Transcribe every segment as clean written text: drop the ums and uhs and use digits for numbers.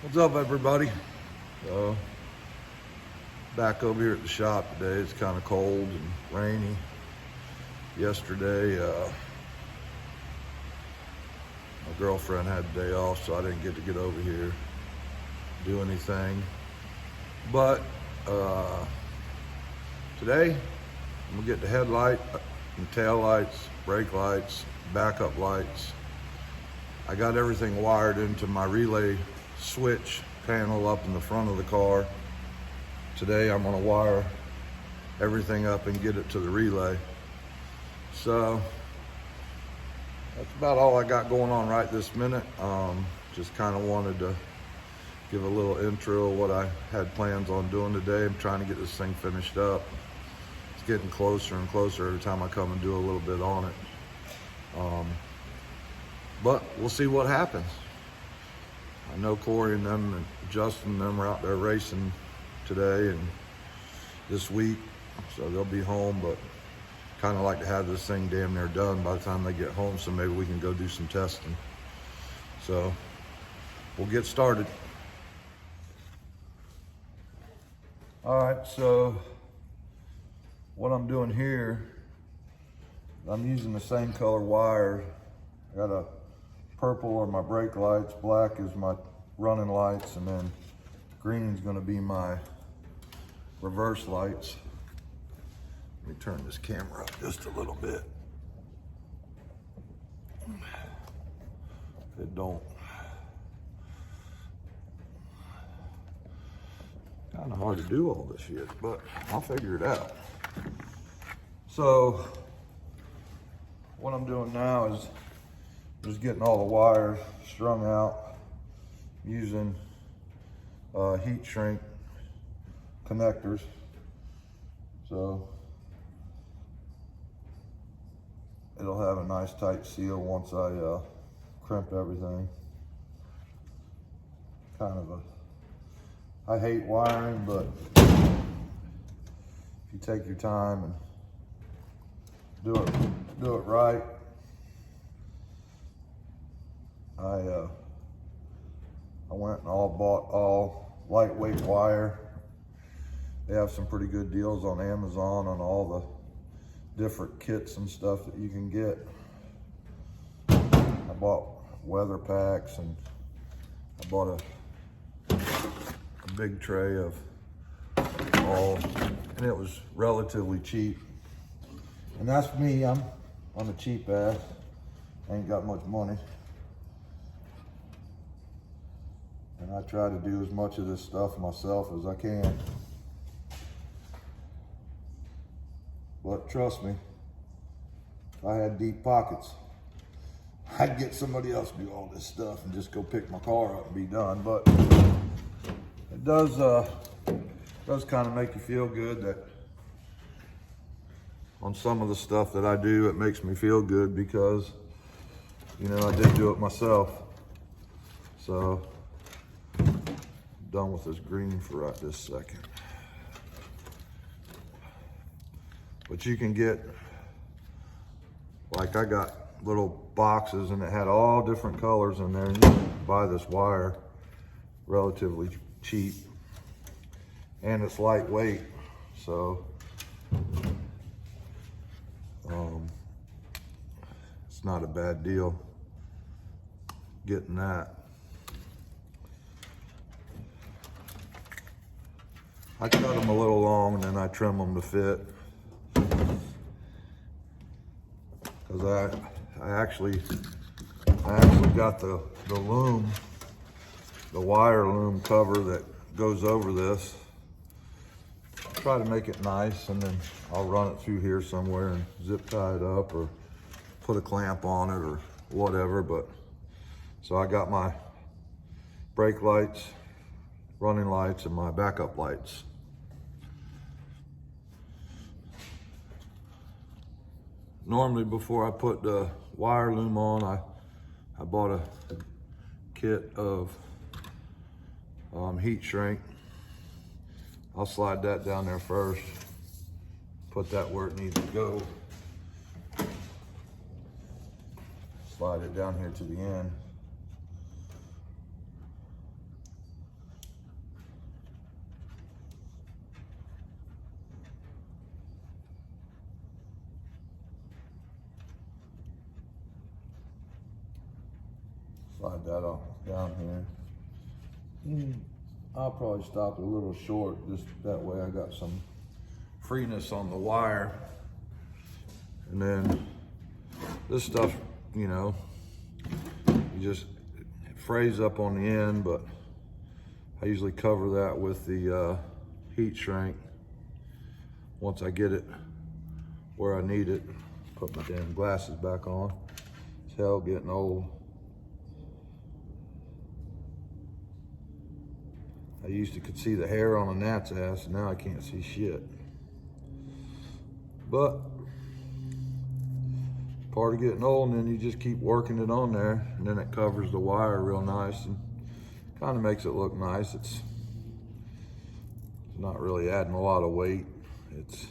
What's up, everybody? So, back over here at the shop today. It's kind of cold and rainy. Yesterday, my girlfriend had a day off, so I didn't get over here, do anything. But today, I'm gonna get the headlight and tail lights, brake lights, backup lights. I got everything wired into my relay switch panel up in the front of the car. Today I'm gonna wire everything up and get it to the relay. So that's about all I got going on right this minute. Just kind of wanted to give a little intro of what I had plans on doing today. I'm trying to get this thing finished up. It's getting closer and closer every time I come and do a little bit on it. But we'll see what happens. I know Corey and them and Justin and them are out there racing today and this week, so they'll be home, but kind of like to have this thing damn near done by the time they get home, so maybe we can go do some testing. So we'll get started. All right, so what I'm doing here, I'm using the same color wire. I got a purple are my brake lights, black is my running lights, and then green is going to be my reverse lights. Let me turn this camera up just a little bit. If it don't. Kind of hard to do all this shit, but I'll figure it out. So what I'm doing now is just getting all the wires strung out using heat shrink connectors. So it'll have a nice tight seal once I crimp everything. I hate wiring, but if you take your time and do it right. I went and bought all lightweight wire. They have some pretty good deals on Amazon on all the different kits and stuff that you can get. I bought weather packs and I bought a big tray of all, and it was relatively cheap. And that's me, I'm on the cheap ass. I ain't got much money. And I try to do as much of this stuff myself as I can. But trust me, if I had deep pockets, I'd get somebody else to do all this stuff and just go pick my car up and be done. But it does kind of make you feel good that on some of the stuff that I do, it makes me feel good because, you know, I did do it myself. So done with this green for right this second. But you can get, like I got little boxes and it had all different colors in there, and you can buy this wire relatively cheap and it's lightweight, so it's not a bad deal getting that. I cut them a little long and then I trim them to fit. Because I actually got the loom, the wire loom cover that goes over this. Try to make it nice, and then I'll run it through here somewhere and zip tie it up or put a clamp on it or whatever. But so I got my brake lights, running lights, and my backup lights. Normally before I put the wire loom on, I bought a kit of heat shrink. I'll slide that down there first, put that where it needs to go. Slide it down here to the end. Slide that on down here. I'll probably stop it a little short, just that way I got some freeness on the wire. And then this stuff, you know, it frays up on the end, but I usually cover that with the heat shrink once I get it where I need it. Put my damn glasses back on. It's hell getting old. I used to could see the hair on a gnat's ass, now I can't see shit. But part of getting old, and then you just keep working it on there, and then it covers the wire real nice and kind of makes it look nice. It's not really adding a lot of weight. It's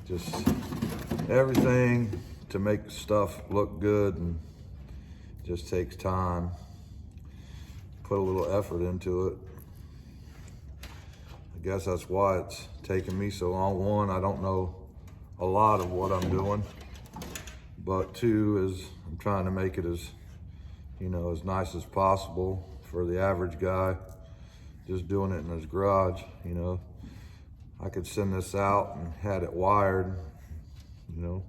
just everything to make stuff look good, and just takes time. Put a little effort into it. I guess that's why it's taken me so long. One, I don't know a lot of what I'm doing, but two is I'm trying to make it as, you know, as nice as possible for the average guy just doing it in his garage. You know, I could send this out and had it wired. You know,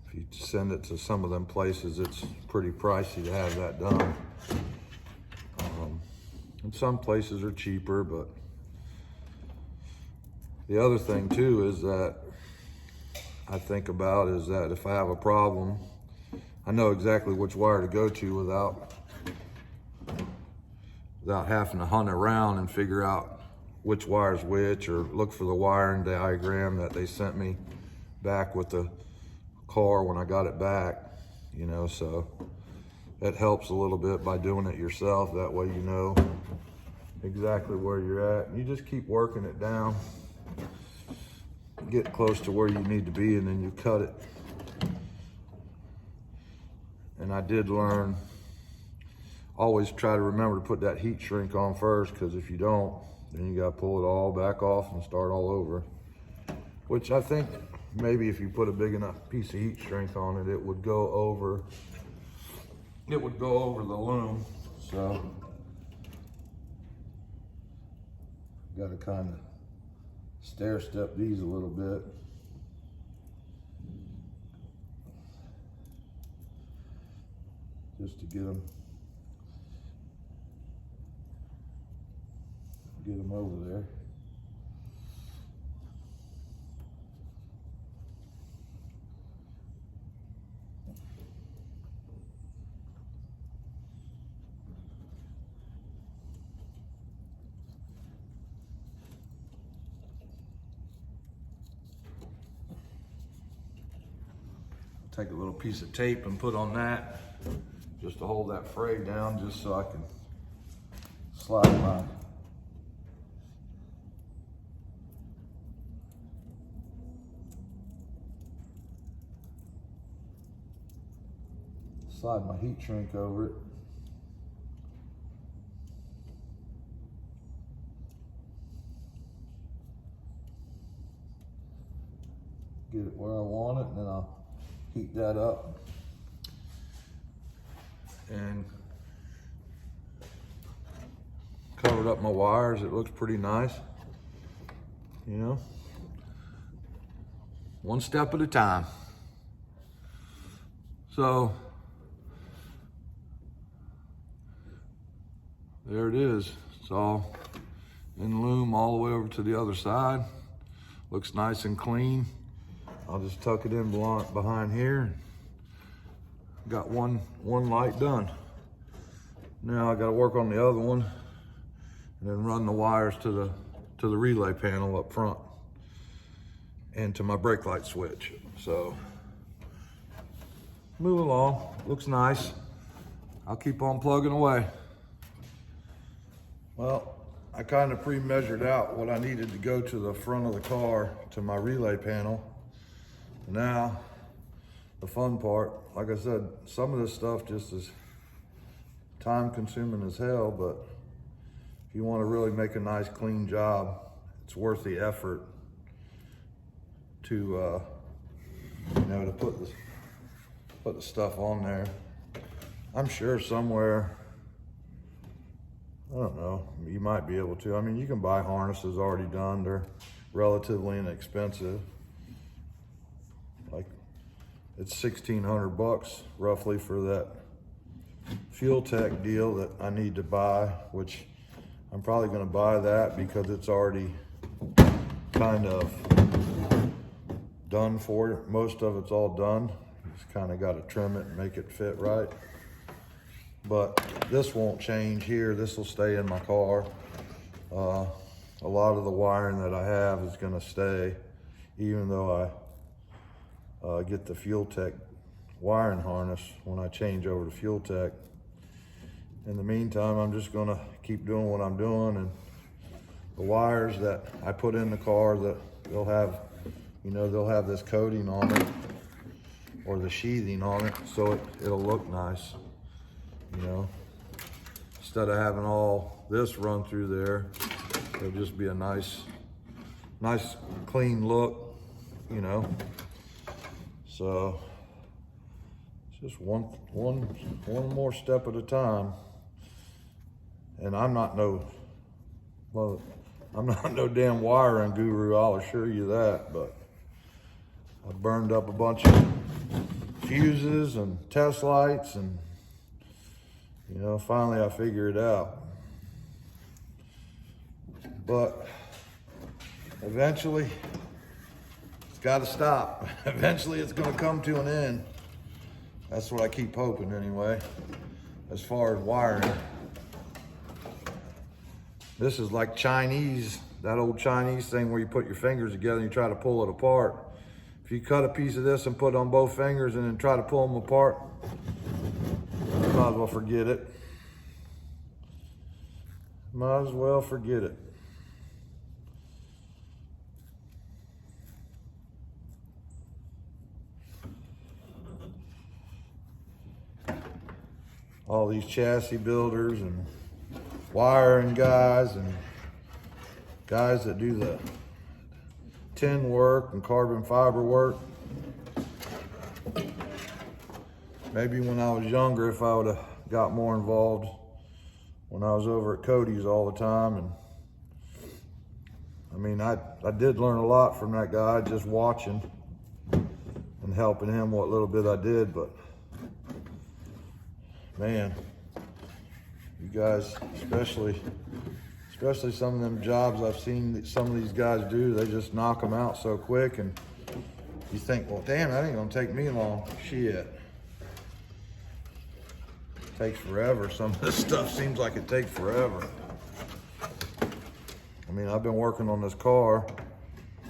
if you send it to some of them places, it's pretty pricey to have that done. And some places are cheaper, but the other thing too is that I think about is that if I have a problem, I know exactly which wire to go to without having to hunt around and figure out which wire's which, or look for the wiring diagram that they sent me back with the car when I got it back, you know. So it helps a little bit by doing it yourself. That way you know exactly where you're at. You just keep working it down, get close to where you need to be, and then you cut it. And I did learn, always try to remember to put that heat shrink on first, because if you don't, then you gotta pull it all back off and start all over. Which I think maybe if you put a big enough piece of heat shrink on it, it would go over the loom. So got to kind of stair step these a little bit. Just to get them over there. Take a little piece of tape and put on that just to hold that fray down, just so I can slide my heat shrink over it. Get it where I want it, and then I'll heat that up and covered up my wires. It looks pretty nice, you know, one step at a time. So there it is. It's all in loom all the way over to the other side. Looks nice and clean. I'll just tuck it in behind here. Got one light done. Now I got to work on the other one, and then run the wires to the relay panel up front and to my brake light switch. So move along. Looks nice. I'll keep on plugging away. Well, I kind of pre-measured out what I needed to go to the front of the car to my relay panel. Now, the fun part, like I said, some of this stuff just is time consuming as hell, but if you want to really make a nice clean job, it's worth the effort to, you know, to put the stuff on there. I'm sure somewhere, I don't know, you might be able to. I mean, you can buy harnesses already done. They're relatively inexpensive. Like, it's 1,600 bucks roughly for that Fuel Tech deal that I need to buy, which I'm probably gonna buy that because it's already kind of done for it. Most of it's all done. Just kind of got to trim it and make it fit right. But this won't change here. This will stay in my car. A lot of the wiring that I have is going to stay, even though I get the Fuel Tech wiring harness when I change over to Fuel Tech. In the meantime, I'm just going to keep doing what I'm doing, and the wires that I put in the car, that they'll have, you know, they'll have this coating on it or the sheathing on it, so it'll look nice, you know. Instead of having all this run through there, it'll just be a nice clean look, you know. So it's just one more step at a time. And I'm not no damn wiring guru, I'll assure you that, but I burned up a bunch of fuses and test lights, and you know, finally I figured it out. But eventually it's got to stop. Eventually it's going to come to an end. That's what I keep hoping anyway, as far as wiring. This is like Chinese, that old Chinese thing where you put your fingers together and you try to pull it apart. If you cut a piece of this and put it on both fingers and then try to pull them apart, you might as well forget it. Might as well forget it. All these chassis builders and wiring guys and guys that do the tin work and carbon fiber work. Maybe when I was younger, if I would have got more involved when I was over at Cody's all the time. And I mean, I did learn a lot from that guy, just watching and helping him what little bit I did. But man, you guys, especially some of them jobs I've seen that some of these guys do, they just knock them out so quick, and you think, well, damn, that ain't gonna take me long. Shit. It takes forever. Some of this stuff seems like it takes forever. I mean, I've been working on this car,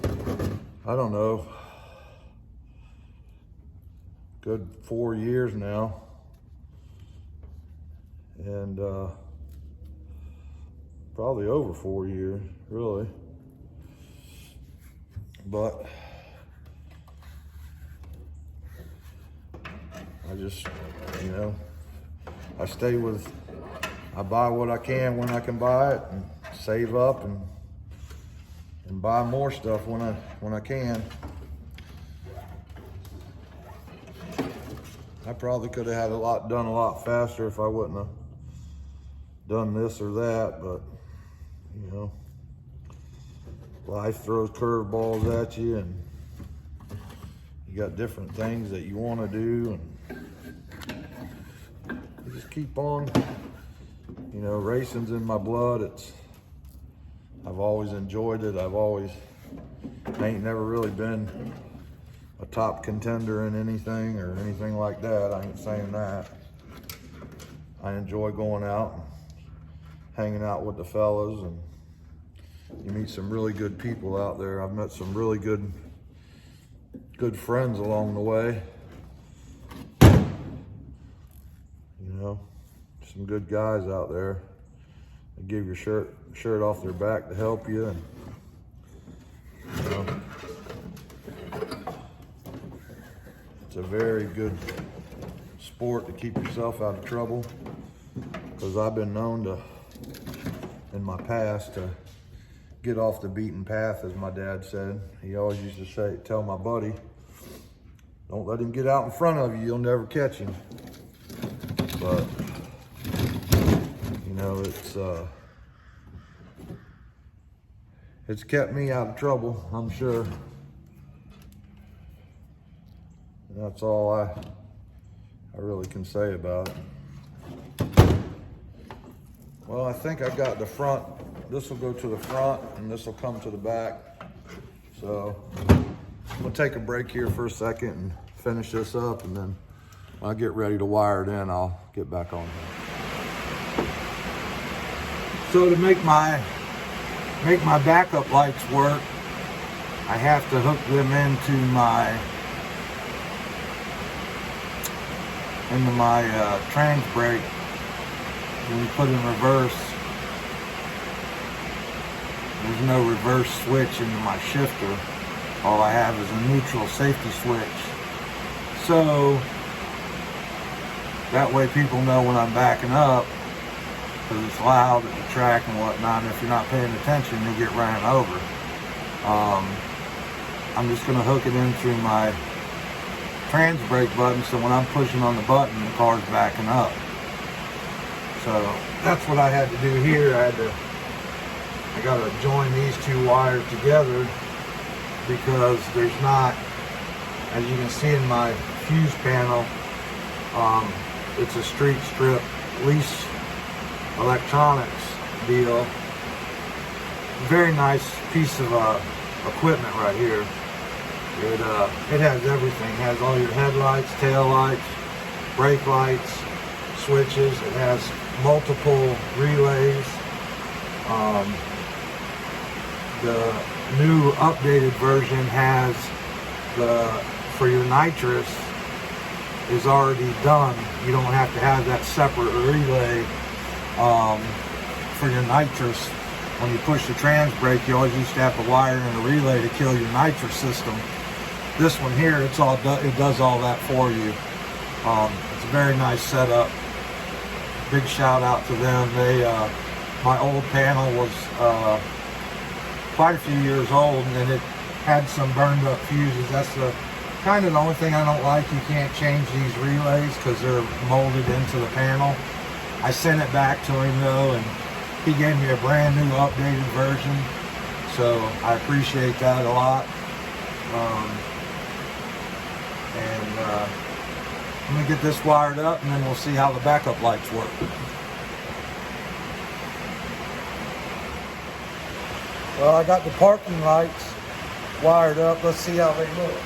I don't know, good 4 years now. And probably over 4 years, really. But I just, you know, I buy what I can when I can buy it, and save up and buy more stuff when I can. I probably could have had done a lot faster if I wouldn't have done this or that, but you know, life throws curveballs at you, and you got different things that you want to do, and you just keep on. You know, racing's in my blood. I've always enjoyed it. I ain't never really been a top contender in anything or anything like that. I ain't saying that. I enjoy going out and hanging out with the fellas, and you meet some really good people out there. I've met some really good friends along the way. You know, some good guys out there that give your shirt off their back to help you, and you know, it's a very good sport to keep yourself out of trouble, because I've been known to, in my past, to get off the beaten path, as my dad said. He always used to tell my buddy, Don't let him get out in front of you. You'll never catch him. But, you know, it's kept me out of trouble, I'm sure. And that's all I really can say about it. Well, I think I got the front. This will go to the front and this will come to the back. So I'm gonna take a break here for a second and finish this up, and then when I get ready to wire it in, I'll get back on here. So to make my backup lights work, I have to hook them into my trans brake. When you put in reverse, there's no reverse switch into my shifter. All I have is a neutral safety switch. So that way people know when I'm backing up, because it's loud at the track and whatnot. If you're not paying attention, you'll get ran over. I'm just going to hook it in through my trans brake button, so when I'm pushing on the button, the car's backing up. So that's what I had to do here. I got to join these two wires together, because there's not, as you can see in my fuse panel, it's a street strip lease electronics deal. Very nice piece of equipment right here. It has everything. It has all your headlights, tail lights, brake lights, switches. It has multiple relays. The new updated version has for your nitrous is already done. You don't have to have that separate relay for your nitrous. When you push the trans brake, you always used to have to wire in a relay to kill your nitrous system. This one here, it does all that for you. It's a very nice setup. Big shout out to them. My old panel was quite a few years old, and it had some burned up fuses. That's the only thing I don't like. You can't change these relays because they're molded into the panel. I sent it back to him though, and he gave me a brand new updated version. So I appreciate that a lot. I'm gonna get this wired up, and then we'll see how the backup lights work. Well, I got the parking lights wired up. Let's see how they look.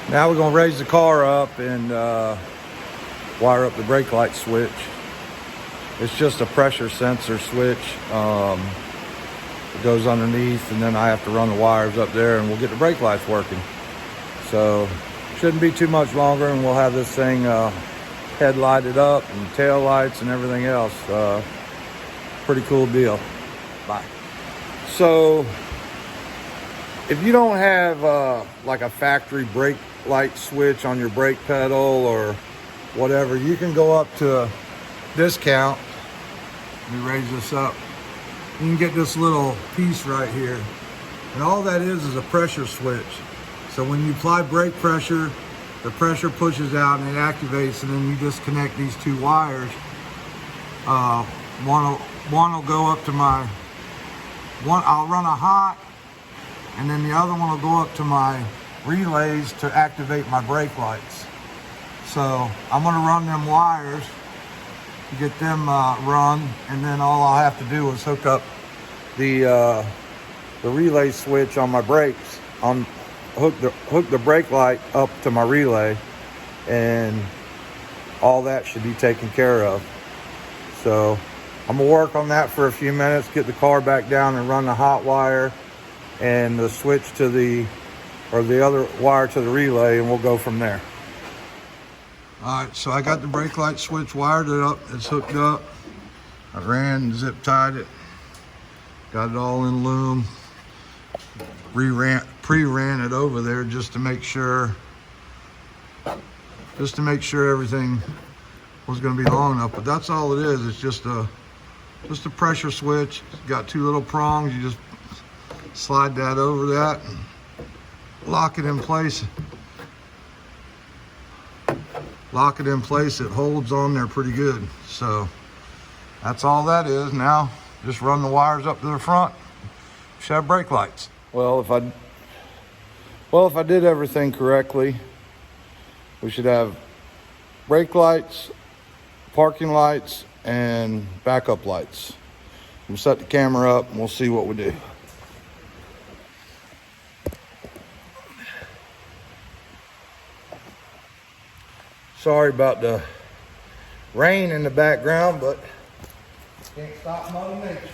Now we're going to raise the car up and wire up the brake light switch. It's just a pressure sensor switch. It goes underneath, and then I have to run the wires up there, and we'll get the brake lights working. So shouldn't be too much longer, and we'll have this thing head lighted up and tail lights and everything else. Pretty cool deal. Bye. So if you don't have like a factory brake light switch on your brake pedal or whatever, you can go up to a discount. Let me raise this up. You can get this little piece right here, and all that is a pressure switch. So when you apply brake pressure, the pressure pushes out and it activates, and then you just connect these two wires. One will go up to my one. I'll run a hot, and then the other one will go up to my relays to activate my brake lights. So I'm gonna run them wires to get them run, and then all I'll have to do is hook up the relay switch on my brakes, hook the brake light up to my relay, and all that should be taken care of. So I'm gonna work on that for a few minutes, get the car back down and run the hot wire and the switch to the other wire to the relay, and we'll go from there. All right, so I got the brake light switch wired it up, it's hooked up. I ran, zip tied it, got it all in loom. Pre-ran it over there just to make sure everything was going to be long enough. But that's all it is. It's just a pressure switch. It's got two little prongs. You just slide that over that and lock it in place. Lock it in place. It holds on there pretty good. So that's all that is. Now just run the wires up to the front. Should have brake lights. Well, if I did everything correctly, we should have brake lights, parking lights, and backup lights. We'll set the camera up and we'll see what we do. Sorry about the rain in the background, but can't stop Mother Nature.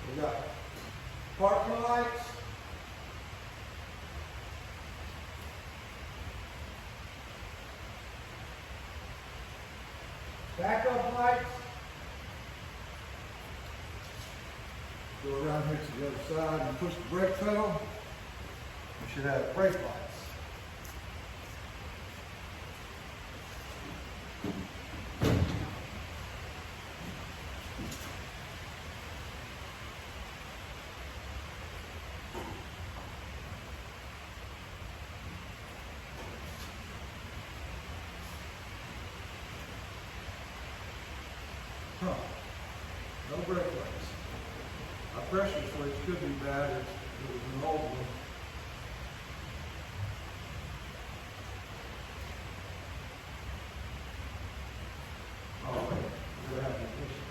We got parking lights, backup lights. Go around here to the other side and push the brake pedal. We should have brake lights. No brake lights. Our pressure switch could be bad if it was an old one. Oh, wait. We're having an issue.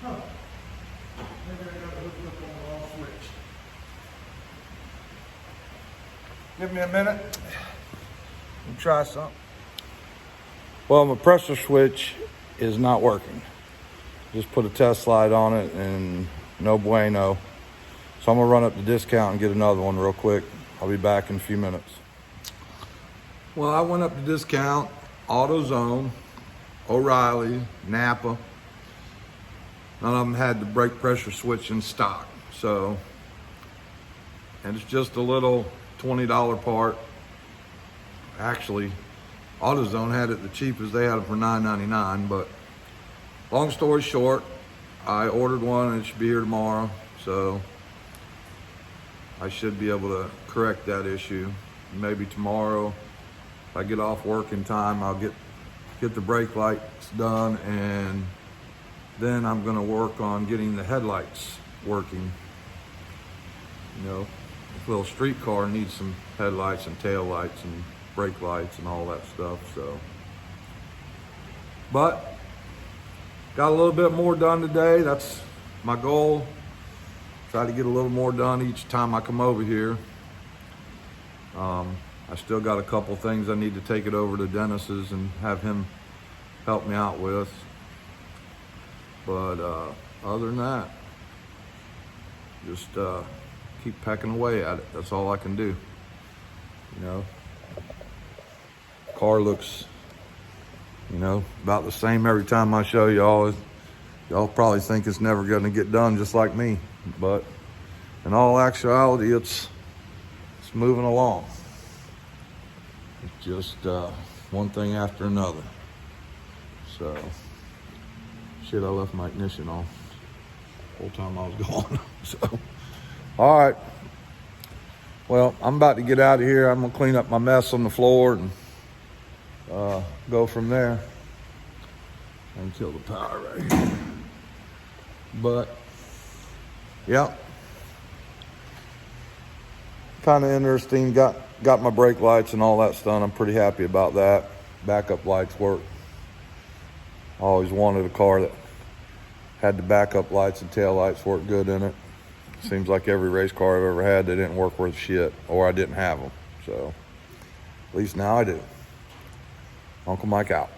Huh. Maybe I got to hook up on the wrong switch. Give me a minute. We'll try something. Well, my pressure switch is not working. Just put a test light on it and no bueno. So I'm gonna run up the discount and get another one real quick. I'll be back in a few minutes. Well, I went up to discount, AutoZone, O'Reilly, Napa. None of them had the brake pressure switch in stock. So, and it's just a little $20 part. Actually, AutoZone had it the cheapest. They had it for $9.99. But long story short, I ordered one and it should be here tomorrow. So I should be able to correct that issue. Maybe tomorrow, if I get off work in time, I'll get the brake lights done, and then I'm gonna work on getting the headlights working. You know, this little street car needs some headlights and tail lights and brake lights and all that stuff. So, but got a little bit more done today. That's my goal. Try to get a little more done each time I come over here. I still got a couple things I need to take it over to Dennis's and have him help me out with. But other than that, just keep pecking away at it. That's all I can do. You know, car looks, you know, about the same every time I show y'all. Y'all probably think it's never gonna get done, just like me. But in all actuality, it's moving along. It's just one thing after another. So, shit, I left my ignition on the whole time I was gone. So, all right. Well, I'm about to get out of here. I'm gonna clean up my mess on the floor and go from there and kill the power right here. But, yeah, kind of interesting. Got my brake lights and all that done. I'm pretty happy about that. Backup lights work. I always wanted a car that had the backup lights and tail lights work good in it. Seems like every race car I've ever had, they didn't work worth shit, or I didn't have them. So, at least now I do. Uncle Mike out.